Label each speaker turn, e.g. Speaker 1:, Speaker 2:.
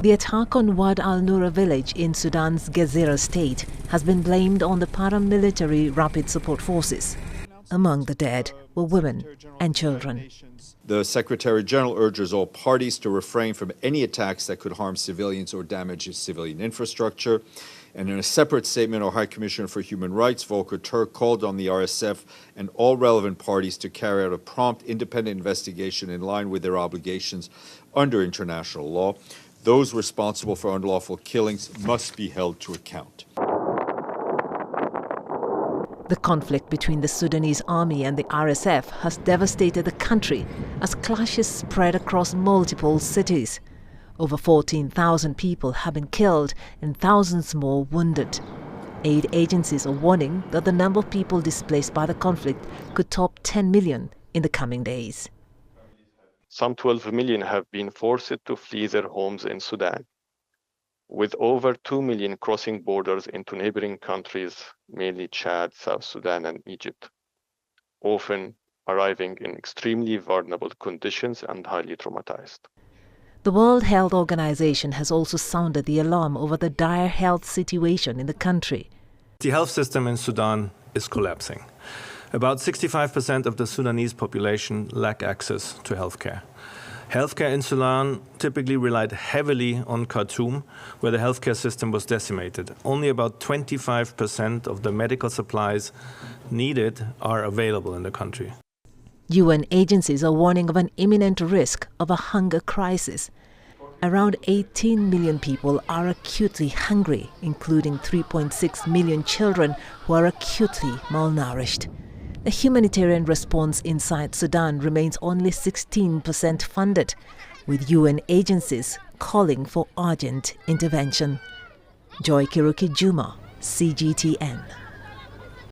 Speaker 1: The attack on Wad al-Nura village in Sudan's Gezira State has been blamed on the paramilitary Rapid Support Forces. Among the dead were women and children.
Speaker 2: The Secretary-General urges all parties to refrain from any attacks that could harm civilians or damage civilian infrastructure. And in a separate statement, our High Commissioner for Human Rights, Volker Turk, called on the RSF and all relevant parties to carry out a prompt, independent investigation in line with their obligations under international law. Those responsible for unlawful killings must be held to account.
Speaker 1: The conflict between the Sudanese army and the RSF has devastated the country as clashes spread across multiple cities. Over 14,000 people have been killed and thousands more wounded. Aid agencies are warning that the number of people displaced by the conflict could top 10 million in the coming days.
Speaker 3: Some 12 million have been forced to flee their homes in Sudan, with over 2 million crossing borders into neighboring countries, mainly Chad, South Sudan, and Egypt, often arriving in extremely vulnerable conditions and highly traumatized.
Speaker 1: The World Health Organization has also sounded the alarm over the dire health situation in the country.
Speaker 4: The health system in Sudan is collapsing. About 65% of the Sudanese population lack access to healthcare. Healthcare in Sudan typically relied heavily on Khartoum, where the healthcare system was decimated. Only about 25% of the medical supplies needed are available in the country.
Speaker 1: UN agencies are warning of an imminent risk of a hunger crisis. Around 18 million people are acutely hungry, including 3.6 million children who are acutely malnourished. The humanitarian response inside Sudan remains only 16% funded, with UN agencies calling for urgent intervention. Joy Kiruki Juma, CGTN.